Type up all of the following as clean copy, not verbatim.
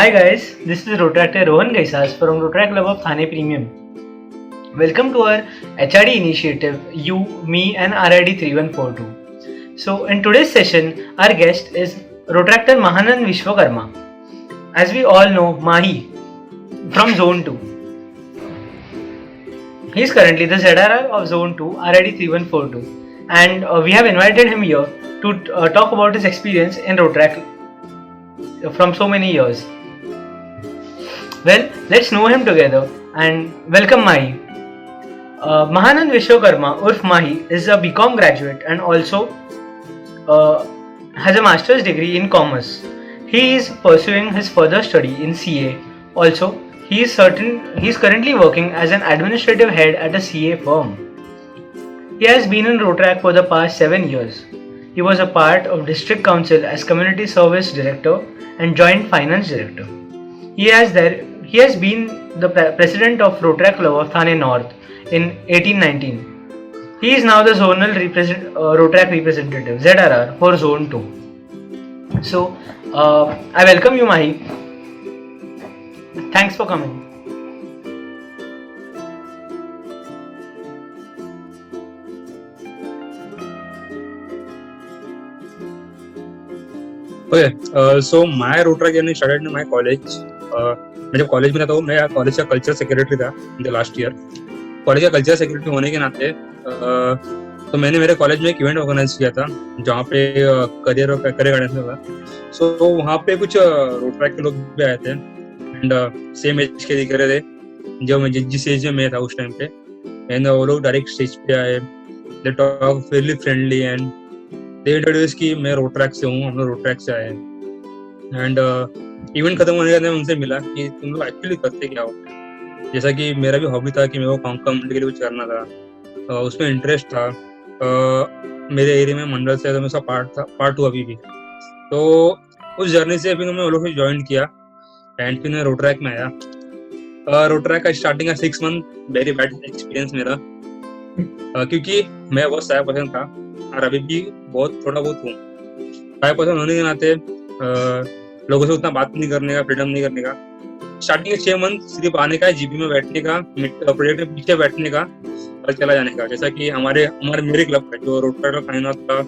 Hi guys, this is Rotractor Rohan Gaisas from Rotrac Club of Thane Premium. Welcome to our HRD initiative, You, Me and RID 3142. So in today's session, our guest is Rotractor Mahanand Vishwakarma. As we all know, Mahi from Zone 2. He is currently the ZRR of Zone 2, RID 3142, and we have invited him here to talk about his experience in Rotrac from so many years. Well, let's know him together and welcome Mahi. Mahanand Vishwakarma Urf Mahi is a BCom graduate and also has a master's degree in commerce. He is pursuing his further study in CA. Also, he is currently working as an administrative head at a CA firm. He has been in Rotrac for the past 7 years. He was a part of District Council as Community Service Director and Joint Finance Director. He has been the president of Rotrac Club of Thane North in 1819. He is now the zonal Rotrac representative ZRR for Zone 2. So, I welcome you, Mahi. Thanks for coming. Okay, so my Rotrac journey started in my college. मैं जब college में था तो मैं college का culture secretary था in the last year. College का culture secretary होने के नाते तो मैंने मेरे कॉलेज में एक इवेंट ऑर्गेनाइज किया था जहाँ पे करियर गाइडेंस था. सो वहाँ पे कुछ रोट्रैक के लोग भी आए थे एंड सेम एज के दिख रहे थे जब मैं जिस एज में मैं था उस टाइम पे. एंड वो लोग डायरेक्ट स्टेज पे आए, they talk Fairlie friendly and they introduce कि मैं रोट्रैक से हूँ, हम लोग रोट्रैक से आए. एंड इवेंट खत्म होने के बाद उनसे मिला कि तुम लोग एक्चुअली करते क्या हो. जैसा कि मेरा भी हॉबी था कि मेरे को कम्युनिटी के लिए कुछ करना था, उसमें इंटरेस्ट था. मेरे एरिया में मंडल से तो मैं उसका पार्ट हुआ अभी भी. तो उस जर्नी से फिर मैं वो लोग ज्वाइन किया एंड फिर मैं रोट्रैक में आया. रोट्रैक का स्टार्टिंग का 6 मंथ वेरी बैड एक्सपीरियंस मेरा, क्योंकि मैं बहुत शाय पर्सन था और अभी भी थोड़ा बहुत हूँ. शाय पर्सन होने के नाते लोगों से उतना बात नहीं करने का, फ्रीडम नहीं करने का. स्टार्टिंग के 6 मंथ सिर्फ आने का, जीपी में बैठने का, प्रोजेक्ट के पीछे बैठने का और चला जाने का. जैसा कि हमारे मेरे क्लब का जो रोट्रैक फाइनल था,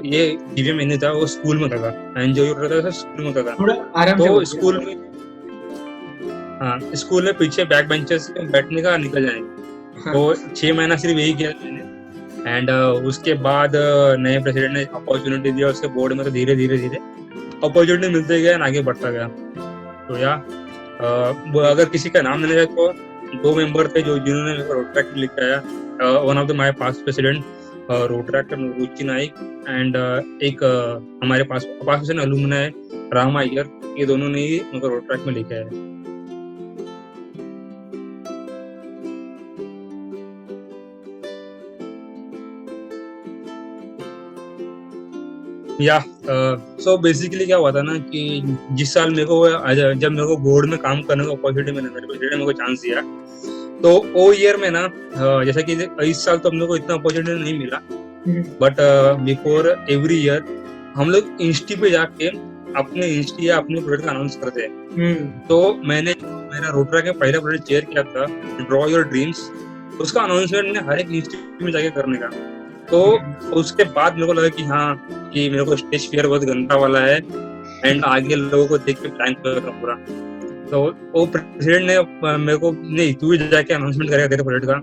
ये जीपी में नहीं था, वो स्कूल में था. एंड जो स्कूल में था तो स्कूल में पीछे बैक बेंचेस पे बैठने का, निकल जाने का. तो 6 महीना सिर्फ यही किया मैंने. एंड उसके बाद नए प्रेसिडेंट ने अपॉर्चुनिटी दिया उसके बोर्ड में, तो धीरे धीरे अपॉर्चुनिटी मिलते गया, आगे बढ़ता गया. तो अगर किसी का नाम लेना चाहे तो 2 मेंबर थे जिन्होंने रोट्रैक लिखा है. One of the my past president Rotaract Ruchi Naik and एक हमारे पास अलुमना है राम अय्यर. ये दोनों ने ही उनको रोट्रैक में लिखा है. सो बेसिकली क्या हुआ था ना कि जिस साल जब मेरे को बोर्ड में काम करने का अपॉर्चुनिटी मेरे को चांस दिया, तो वो ईयर में ना, जैसा कि इस साल तो हम लोग को इतना अपॉर्चुनिटी नहीं मिला, बट बिफोर एवरी ईयर हम लोग इंस्टी पे जाके अपने इंस्टी या अपने प्रोडक्ट का अनाउंस करते हैं. तो मैंने मेरा रोट्रैक का पहला प्रोडक्ट शेयर किया था, ड्रॉ योर ड्रीम्स, उसका अनाउंसमेंट ने हर एक इंस्टी में जाके करने का. तो उसके बाद मेरे को लगा कि हाँ कि मेरे को स्टेज फियर बहुत गंदा वाला है एंड आगे लोगों को देख के प्लान कर रहा पूरा. तो वो प्रेसिडेंट ने मेरे को, नहीं तू ही जाके अनाउंसमेंट करेगा तेरे प्रोजेक्ट का.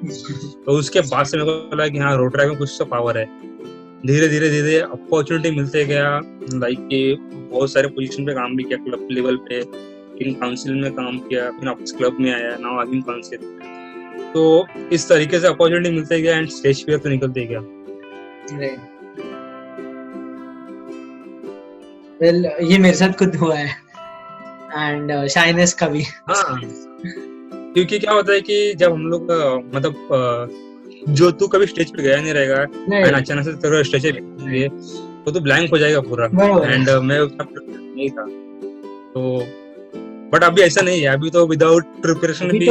तो उसके बाद से मेरे को लगा कि हाँ रोट्रैक में कुछ तो पावर है. धीरे धीरे अपॉर्चुनिटी मिलते गया. लाइक कि बहुत सारे पोजीशन पे काम भी किया, क्लब लेवल पे, इन काउंसिल में काम किया, फिर वापस क्लब में आया, नाउ आई एम काउंसिल. तो इस तरीके से अपॉर्चुनिटी मिलते गया एंड स्टेज फियर तो निकलते गया. Well, ये मेरे साथ खुद हुआ है एंड शाइनेस का भी. हाँ, क्योंकि क्या होता है कि जब हम लोग मतलब जो तू कभी स्टेज पे गया नहीं रहेगा एंड अचानक से तेरा स्टेज पे तो तू ब्लैंक हो जाएगा पूरा. एंड मैं उतना नहीं था तो, बट अभी ऐसा नहीं है. अभी तो विदाउट प्रिपरेशन भी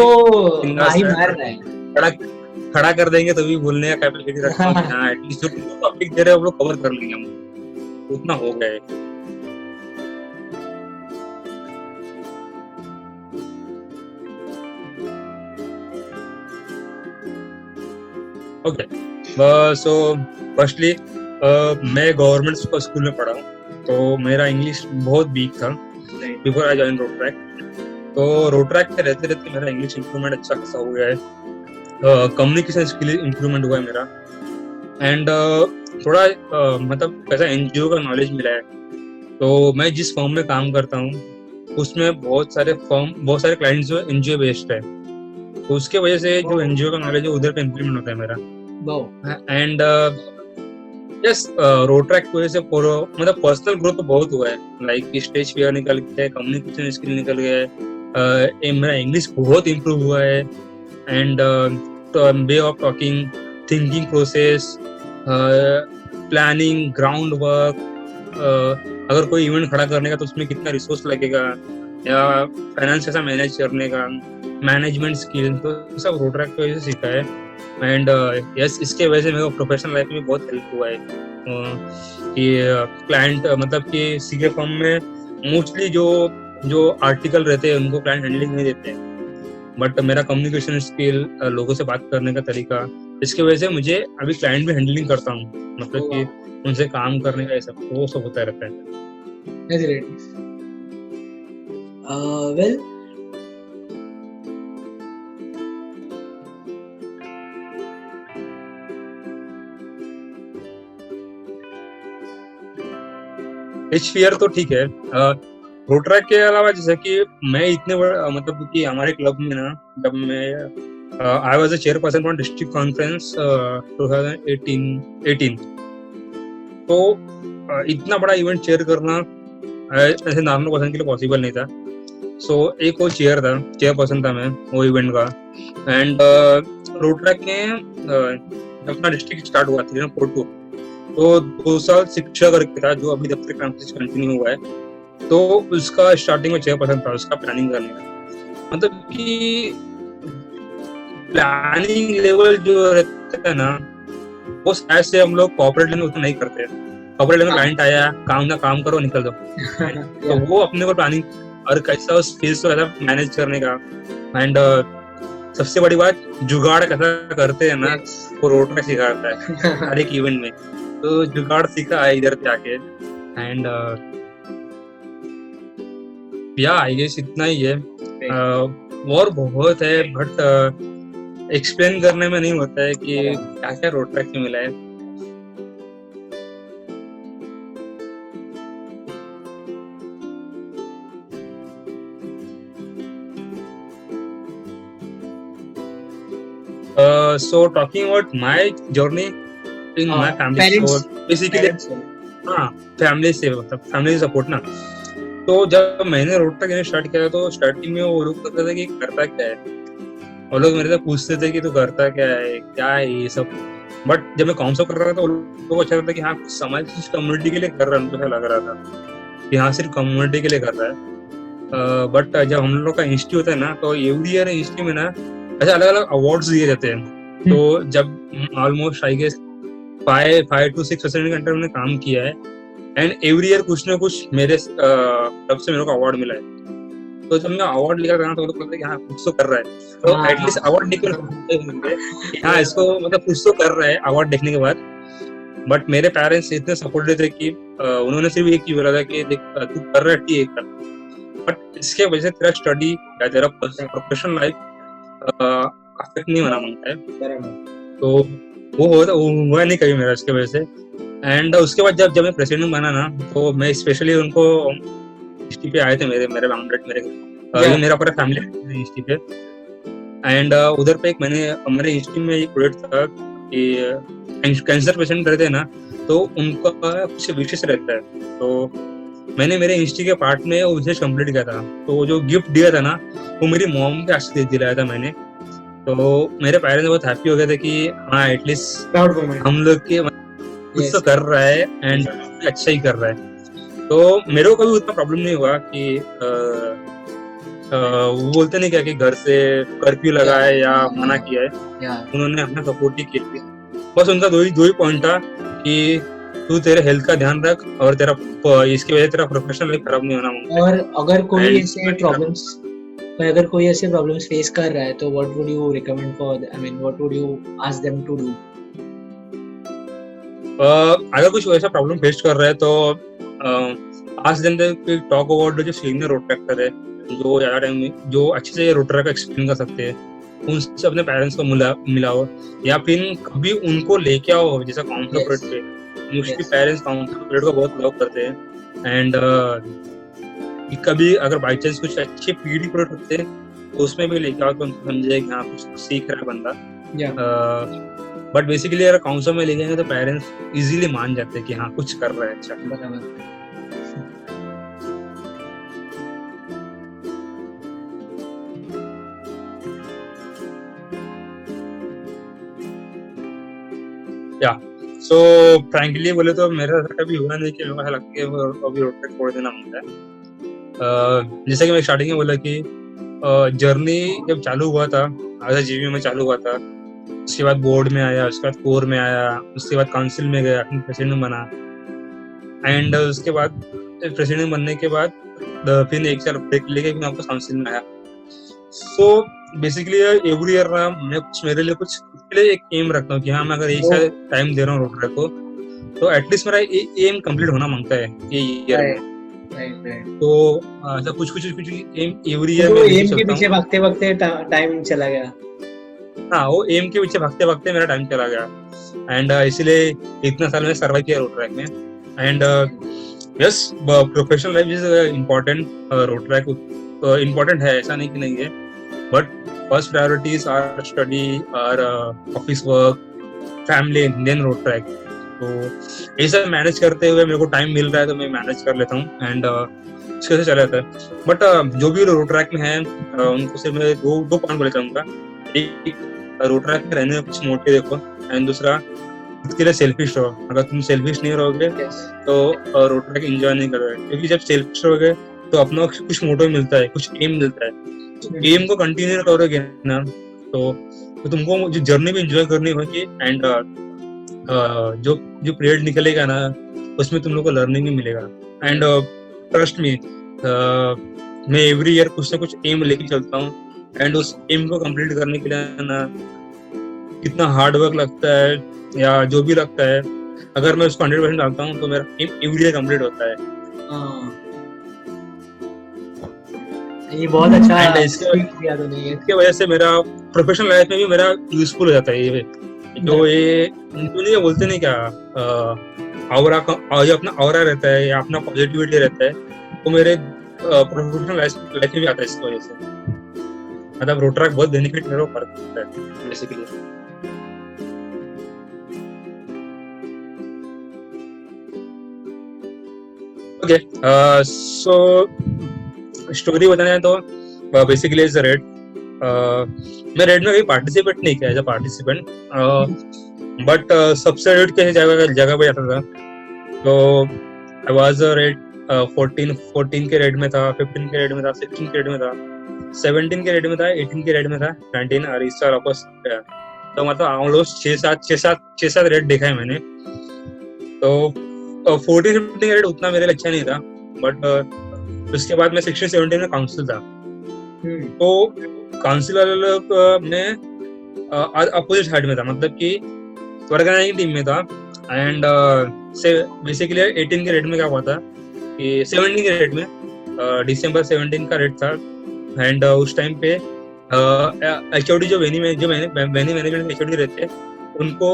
खड़ा कर देंगे तो भी बोलने का कैपेसिटी रखता हूँ. हाँ, एटलीस्ट जो टॉपिक दे रहे हैं वो लोग कवर कर लेंगे, हम उतना हो गया है. ओके, सो फर्स्टली मैं गवर्नमेंट स्कूल में पढ़ा हूँ, तो मेरा इंग्लिश बहुत वीक था before I join road track. तो रोड ट्रैक पे रहते रहते मेरा इंग्लिश इंप्रूवमेंट अच्छा खासा हो गया है, कम्युनिकेशन स्किल इंप्रूवमेंट हुआ है मेरा, एंड थोड़ा मतलब कैसा एनजीओ का नॉलेज मिला है। तो मैं जिस फर्म में काम करता हूँ उसमें बहुत सारे क्लाइंट्स जो एनजीओ बेस्ड है, तो उसके वजह से जो एनजीओ का नॉलेज है उधर पे इम्प्लीमेंट होता है मेरा। एंड यस, रोड ट्रैक की वजह से मतलब पर्सनल ग्रोथ तो बहुत हुआ है, लाइक स्टेज फियर निकल गया है, कम्युनिकेशन स्किल निकल गया है, मेरा इंग्लिश बहुत इम्प्रूव हुआ है, and way of talking, thinking process, planning, ground work, अगर कोई इवेंट खड़ा करने का तो उसमें कितना रिसोर्स लगेगा, या फाइनेंस कैसा मैनेज करने का, मैनेजमेंट स्किल, तो सब रोड ट्रैक की वजह से सीखा है। एंड यस, इसके वजह से मेरे को प्रोफेशनल लाइफ में बहुत हेल्प हुआ है, कि क्लाइंट मतलब कि सीके फर्म में मोस्टली जो आर्टिकल रहते हैं उनको क्लाइंट हैंडलिंग नहीं देते हैं, बट मेरा कम्युनिकेशन स्किल, लोगों से बात करने का तरीका, इसके वजह से मुझे अभी क्लाइंट भी हैंडलिंग करता हूँ, मतलब कि उनसे काम करने का सब वो सब होता रहता है। That's great. Well, एचपीआर तो ठीक है, रोड ट्रैक के अलावा जैसे कि मैं इतने बड़े मतलब कि हमारे क्लब में ना, जब मैं I was a chairperson for district conference 2018, तो इतना बड़ा इवेंट चेयर करना ऐसे नॉर्मल पर्सन के लिए पॉसिबल नहीं था। सो एक वो चेयरपर्सन था मैं वो इवेंट का, एंड रोड ट्रैक ने अपना डिस्ट्रिक्ट स्टार्ट हुआ था 2004, तो 2 साल शिक्षा करके था जो अभी जब तक कंटिन्यू हुआ है, तो उसका स्टार्टिंग में चेयरपर्सन था, उसका प्लानिंग करने का, मतलब कि प्लानिंग लेवल जो रहता है ना वो शायद से हम लोग कॉर्पोरेट लेवल में उतना नहीं करते। कॉर्पोरेट लेवल में क्लाइंट आया, काम करो निकल दो, तो वो अपने को प्लानिंग और कैसा उस फील्ड को कैसा मैनेज करने का, एंड सबसे बड़ी बात जुगाड़ कैसा करते हैं ना, वो रोड में सिखाता है हर एक इवेंट में, तो जुगाड़ सीखा है इधर पे आके, एंड या आई गेस इतना ही है, और बहुत है, बट एक्सप्लेन करने में नहीं होता है कि क्या क्या रोड ट्रैक से मिला है। So talking about my journey in my family, so basically family से मतलब फैमिली सपोर्ट ना, तो जब मैंने रोड ट्रैक स्टार्ट किया तो स्टार्टिंग में वो लोग कहते थे कि करता क्या है, वो लोग मेरे से पूछते थे कि तू करता क्या है ये सब, बट जब मैं कॉन्सेप्ट कर रहा था तो लोगों को अच्छा लगता कि हाँ समाज की कम्युनिटी के लिए कर रहा है, उनको लग रहा था कि हाँ सिर्फ कम्युनिटी के लिए कर रहा है। बट जब हम लोग का इंस्टीट्यूट है ना, तो एवरी ईयर इंस्टीट्यूट में ना ऐसे अलग अलग अवार्ड्स दिए जाते हैं, तो जब ऑलमोस्ट आई गेस 5 to 6% के अंदर मैंने काम किया है, एंड एवरी ईयर कुछ ना कुछ मेरे तरफ से मेरे को अवार्ड मिला है। तो जब मैं अवार्ड लेकर था तो लोग बोलते कि हाँ कुछ तो कर रहा है, तो एटलीस्ट अवार्ड देख हाँ इसको मतलब कुछ तो कर रहा है अवार्ड देखने के बाद। बट मेरे पेरेंट्स इतने सपोर्टिव थे कि उन्होंने सिर्फ एक ही बोला था कि देख तू कर रहा है ठीक है, बट इसके वजह से तेरा स्टडी या तेरा प्रोफेशनल लाइफ अफेक्ट नहीं होना मांगता है, तो वो हुआ नहीं कभी मेरा इसके वजह से। एंड उसके बाद जब मैं प्रेसिडेंट बना ना, तो मैं स्पेशली उनको हिस्ट्री पे आए थे, मेरे बाउंड्रेड मेरा पूरा फैमिली हिस्ट्री पे, एंड उधर पे एक मैंने हमारे हिस्ट्री में एक प्रोजेक्ट था कि कैंसर पेशेंट रहते हैं ना, तो उनका कुछ विशेष रहता है, तो मैंने मेरे हिस्ट्री के पार्ट में वो विशेष कंप्लीट किया था। तो जो गिफ्ट दिया था ना वो मेरी मॉम के हाथ से दिलाया था मैंने, तो मेरे पेरेंट्स बहुत हैप्पी हो गए थे कि हाँ एटलीस्ट हम लोग के कुछ तो कर रहा है एंड अच्छा ही कर रहा है। तो मेरे को कभी उतना प्रॉब्लम नहीं हुआ कि वो बोलते नहीं क्या कि घर से कर्फ्यू लगा है या मना किया है, उन्होंने अपना सपोर्ट ही किया। बस उनका दो ही पॉइंट था कि तू तेरे हेल्थ का ध्यान रख और तेरा इसकी वजह से तेरा प्रोफेशनल लाइफ खराब नहीं होना। और अगर कोई ऐसे प्रॉब्लम्स फेस कर रहा है तो what would you recommend for, I mean what would you ask them to do अगर कुछ वैसा प्रॉब्लम फेस कर रहा है तो आज दिन टॉक अबाउट जो सीनियर रोड ट्रैक्टर है, जो ज्यादा टाइम जो अच्छे से रोड ट्रैक एक्सप्लेन कर सकते हैं, उनसे अपने पेरेंट्स को मिलाओ, या फिर कभी उनको लेके आओ जैसा काउंसलर पीरियड पे। मोस्टली पेरेंट्स काउंसलर पीरियड को बहुत लव करते हैं। एंड कभी अगर बाई चांस कुछ अच्छे पीडी पीरियड होते हैं तो उसमें भी लेके आओ तो उनको समझे कि हाँ कुछ सीख रहा है बंदा। बट बेसिकली अगर काउंसलर में ले जाएंगे तो पेरेंट्स इजीली मान जाते हैं कि हाँ कुछ कर रहा है अच्छा। या सो फ्रैंकली बोले तो मेरा कभी हुआ नहीं कि मेरे को ऐसा लगता है कि अभी रोड ट्रैक छोड़ देना होता है। जैसे कि मैं स्टार्टिंग में बोला कि जर्नी जब चालू हुआ था, एज जीवी में चालू हुआ था, उसके बाद बोर्ड में आया, उसके बाद कोर में आया, उसके बाद काउंसिल में गया, प्रेसिडेंट बना, एंड उसके बाद प्रेसिडेंट बनने के बाद फिर एक साल ब्रेक लेके फिर वापस काउंसिल में आया। सो बेसिकली एवरी ईयर ना मैं कुछ मेरे लिए कुछ एक एम रखता हूँ कि हाँ मैं अगर एक साल टाइम दे रहा हूँ रोड ट्रैक को तो एटलीस्ट मेरा एम कंप्लीट होना मांगता है ये ईयर में। तो ऐसा कुछ एम एवरी ईयर में एम के पीछे भागते भागते टाइम चला गया। हाँ, वो एम के पीछे भागते भागते मेरा टाइम चला गया, एंड इसीलिए इतना साल मैंने सर्वाइव किया रोड ट्रैक में। And yes, professional life is important, road track important है, ऐसा नहीं कि नहीं है, but first priorities are study, are office work, family, then road track. तो ये सब मैनेज करते हुए मेरे को टाइम मिल रहा है तो मैं मैनेज कर लेता हूँ, एंड अच्छे से चला जाता है। बट जो भी रोड ट्रैक में है उनको सिर्फ मैं दो पॉइंट बोले चाहूंगा। एक, रोड ट्रैक में रहने में कुछ मोटे देखो, एंड दूसरा खुद के लिए सेल्फिश रहो। अगर तुम सेल्फिश नहीं रहोगे तो रोड ट्रैक एंजॉय नहीं करोगे, क्योंकि जब सेल्फिश रहोगे तो अपना कुछ मोटो मिलता है, कुछ एम मिलता है। तो एम को कंटिन्यू करोगे ना तो तुमको जो जर्नी भी एंजॉय करनी होगी, एंड जो पीरियड निकलेगा ना उसमें तुम लोग को लर्निंग भी मिलेगा। एंड ट्रस्ट मी, मैं एवरी ईयर कुछ ना कुछ एम लेके चलता हूँ, एंड उस एम को कंप्लीट करने के लिए ना कितना हार्ड वर्क लगता है या जो भी लगता है, अगर मैं उसको 100% डालता हूँ तो मेरा एम एवरी ईयर कंप्लीट होता है। ये बहुत अच्छा है। इसके वजह से मेरा प्रोफेशनल लाइफ में भी मेरा यूजफुल हो जाता है। ये जो ये नहीं बोलते नहीं क्या, ऑरा का ये अपना ऑरा रहता है या अपना पॉजिटिविटी रहता है, वो मेरे प्रोफेशनल लाइफ में भी आता है इसकी वजह से। मतलब रोड ट्रैक बहुत बेनिफिट मेरे को करता है बेसिकली। ओके, सो स्टोरी बताना है तो बेसिकली इज रेड। मैं रेड में कभी पार्टिसिपेट नहीं किया एज अ पार्टिसिपेंट, बट सबसे रेड के जगह पे जाता था। तो आई वाज रेड 14 के रेड में था, 15 के रेड में था, 16 के रेड में था, 17 के रेड में था, 18 के रेड में था, 19 और इस साल वापस गया। तो मतलब ऑलमोस्ट 6-7 रेड देखा है मैंने। तो 14-15 का रेड उतना मेरे लिए अच्छा नहीं था, बट उसके बाद मैं 16-17 में काउंसिल था। तो काउंसिल वाले लोग में अपोजिट साइड में था, मतलब कि ऑर्गेनाइजिंग टीम में था। एंड बेसिकली 18 के रेड में क्या हुआ था कि 17 के रेड में दिसंबर 17 का रेड था, एंड उस टाइम पे एचओडी जो वेन्यू मैनेजमेंट एचओडी रहते हैं उनको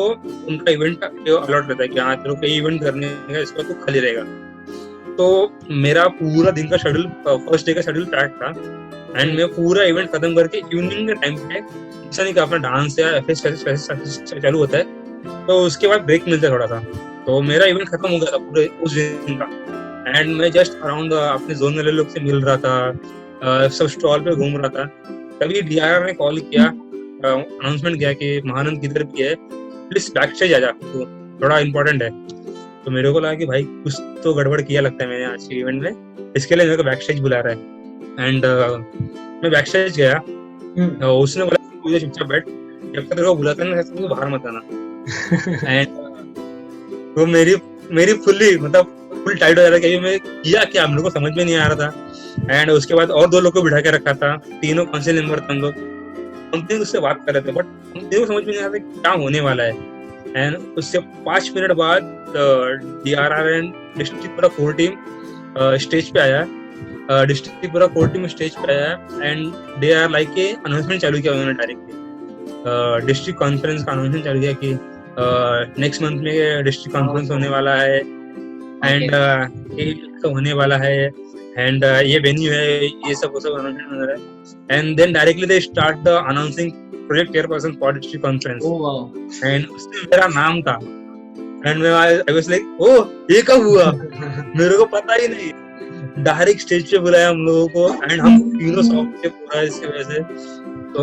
उनका इवेंट अलॉट रहता है कि हाँ तेरे को इवेंट करने का, इसका तो खाली रहेगा। तो मेरा पूरा दिन का शेड्यूल, फर्स्ट डे का शेड्यूल पैक था, एंड मैं पूरा इवेंट खत्म करके इवनिंग के टाइम पे, ऐसा नहीं कि अपना डांस या एफएस चालू होता है तो उसके बाद ब्रेक मिलता है थोड़ा सा। तो मेरा इवेंट खत्म हो गया था पूरे उस दिन का, एंड मैं जस्ट अराउंड अपने जोन वाले लोग से मिल रहा था, सब स्टॉल पे घूम रहा था। तभी डीआर ने कॉल किया, अनाउंसमेंट किया कि महानंद किधर भी है, प्लीज बैक स्टेज आ जा, तो थोड़ा इम्पोर्टेंट है। तो मेरे को लगा कि भाई कुछ तो गड़बड़ किया लगता है मैंने आज के इवेंट में, इसके लिए मेरे को बैक स्टेज बुला रहा है। एंड मैं बैक स्टेज गया, उसने बोला मुझे चुपचाप बैठ, जब तक तेरे को बुलाता ना तो बाहर मत आना। एंड तो मेरी फुल टाइट हो जा रहा था कि मैं किया क्या, हम लोग को समझ में नहीं आ रहा था। एंड उसके बाद और 2 लोग को बिठा के रखा था, तीनों काउंसिल मेंबर थे हम लोग, हम तीनों उससे बात कर रहे थे, बट हम तीनों समझ में नहीं आ रहा था क्या होने वाला है। एंड उससे 5 मिनट बाद DRR एंड डिस्ट्रिक्ट पूरा कोर टीम स्टेज पे आया, डिस्ट्रिक्ट पूरा कोर टीम स्टेज पे आया and they are like a announcement चालू किया उन्होंने डायरेक्टली, डिस्ट्रिक्ट कॉन्फ्रेंस का अनाउंसमेंट चालू किया कि नेक्स्ट मंथ में डिस्ट्रिक्ट कॉन्फ्रेंस होने वाला है एंड ये होने वाला है एंड ये वेन्यू है, ये सब अनाउंसमेंट हो रहा है and then directly they start the announcing project chairperson for district conference and उसमें मेरा नाम था and I was like oh ये कब हुआ, मेरे को पता ही नहीं, डायरेक्ट स्टेज पे बुलाया हम लोगों को एंड हम तीनों सॉफ्ट के पूरा इसकी वजह से, तो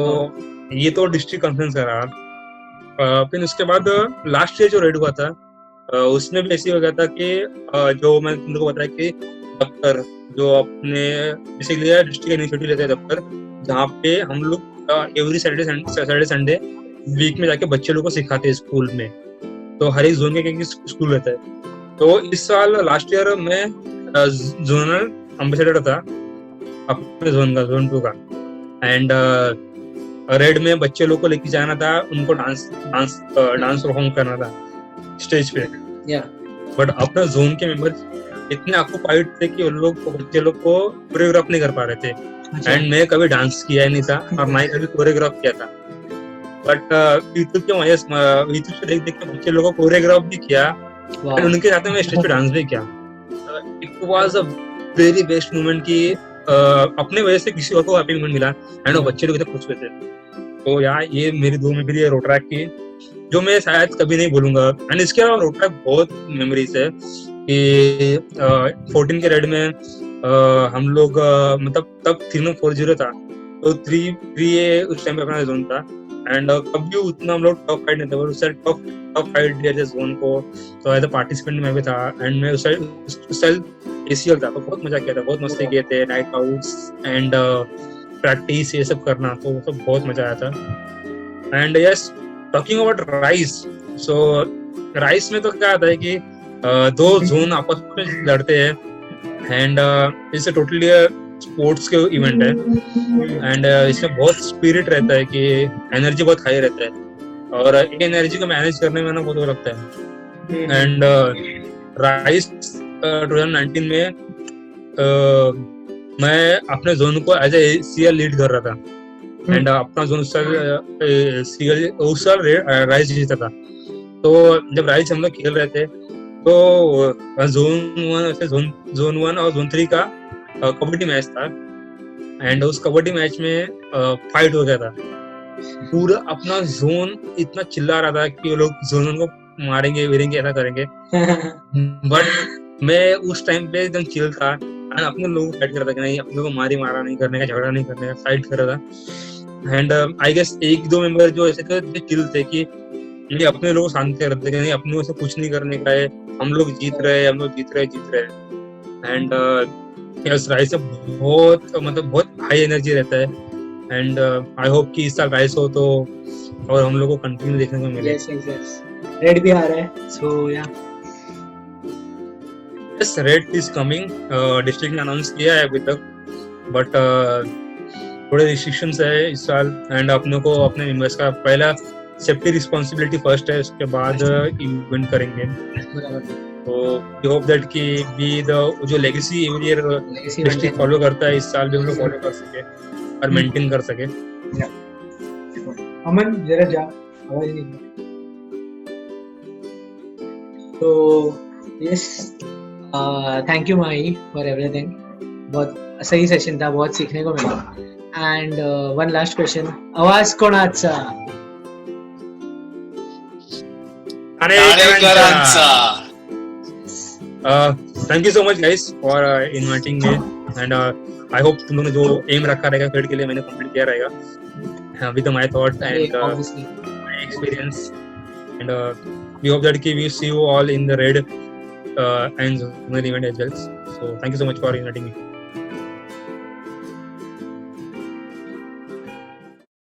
ये तो डिस्ट्रिक्ट कॉन्फ्रेंस का रहा। फिर उसके बाद लास्ट ईयर जो रेड हुआ था उसमें भी ऐसी हो गया था कि जो मैं तुम लोगों को बताया कि दफ्तर जो अपने बेसिकली डिस्ट्रिक्ट इनिशिएटिव लेते हैं दफ्तर, जहाँ पे हम लोग एवरी सैटरडे संडे वीक में जाके बच्चे लोग को सिखाते हैं स्कूल में, तो हर एक जोन के एक स्कूल रहता है। तो इस साल लास्ट ईयर मैं जोनल एम्बेसडर था अपने जोन का, जोन 2 का, एंड रेड में बच्चे लोग को लेके जाना था, उनको डांस परफॉर्म करना था स्टेज पे। बट अपना जोन के मेंबर्स इतने ऑक्युपाइड थे कि उन लोग बच्चे लोग को कोरियोग्राफ नहीं कर पा रहे थे एंड मैं कभी डांस किया ही नहीं था और ना ही कभी कोरियोग्राफ किया था, बट यूट्यूब से देख देख के बच्चे लोगों को कोरियोग्राफ भी किया और उनके साथ में मैं स्टेज पे डांस भी किया। It was a very best moment कि अपने वजह से किसी और को हैप्पी मोमेंट मिला एंड वो बच्चे लोग इतने खुश हुए थे। तो यार ये मेरी 2 मेमोरी है रोटरैक की जो मैं शायद कभी नहीं भूलूंगा। एंड इसके अलावा रोटरैक बहुत मेमोरीज है कि 14 के रेड में हम लोग मतलब तब 3040 था, तो 3A उस टाइम पे अपना जोन था एंड कभी उतना हम लोग टॉप फाइट नहीं थे, उस टॉप फाइट दिया था जोन को, तो एज अ पार्टिसिपेंट मैं भी था एंड मैं उस साल ACL था, तो बहुत मजा किया था, बहुत मस्ती किए थे, नाइट आउट्स एंड प्रैक्टिस ये सब करना, तो वो सब बहुत मजा आया था। And yes, talking about rice, so rice में तो क्या आता है कि 2 जोन आपस में लड़ते हैं एंड इट्स टोटली स्पोर्ट्स के इवेंट है एंड इसमें बहुत स्पिरिट रहता है कि एनर्जी बहुत हाई रहता है और ये एनर्जी को मैनेज करने में ना बहुत वो लगता है। एंड राइस 2019 में मैं अपने जोन को एज ए CL लीड कर रहा था एंड अपना जोन उस साल राइस जीता था। तो जब राइस हम लोग खेल रहे थे तो जोन 1 और जोन 3 का कबड्डी मैच था एंड उस कबड्डी मैच में फाइट हो गया था। पूरा अपना जोन इतना चिल्ला रहा था कि वो लोग जोन को मारेंगे वीरेंगे ऐसा करेंगे बट मैं उस टाइम पे एकदम चिल था एंड अपने लोगों को फाइट कर रहा था कि नहीं, अपने लोगों को मारा नहीं करने का, झगड़ा नहीं करने का, फाइट कर रहा था। एंड आई गेस 1-2 मेंबर जो ऐसे थे जो चिल थे कि ये अपने लोगों को शांत कर रहे थे कि नहीं, अपने से कुछ नहीं करने का है, हम लोग जीत रहे हैं एंड यस राइस से बहुत हाई एनर्जी रहता है एंड आई होप कि इस साल राइस हो तो और हम लोग को कंटिन्यू देखने को मिले। रेड भी आ रहा है, सो या yes red is coming, district ने अनाउंस किया है अभी तक बट थोड़े रिस्ट्रिक्शंस है इस साल एंड अपने को अपने मेंबर्स का पहला सेफ्टी रिस्पांसिबिलिटी फर्स्ट है, उसके बाद इवेंट करेंगे। तो वी होप दैट कि भी जो legacy every year district follow करता है इस साल भी हम लोग फॉलो कर सके और मेंटेन कर सके। अमन जरा जा, आवाज नहीं। तो yes, thank you Mahi for everything, बहुत सही सेशन था, बहुत सीखने को मिला। एंड वन लास्ट क्वेश्चन, आवाज कोणाचा? Thank you so much guys for inviting me and I hope तुम लोगों ने जो एम रखा रहेगा क्रिकेट के लिए मैंने कंप्लीट किया रहेगा with my thoughts and my experience and we hope that we see you all in the red and the event as well. So thank you so much for inviting me.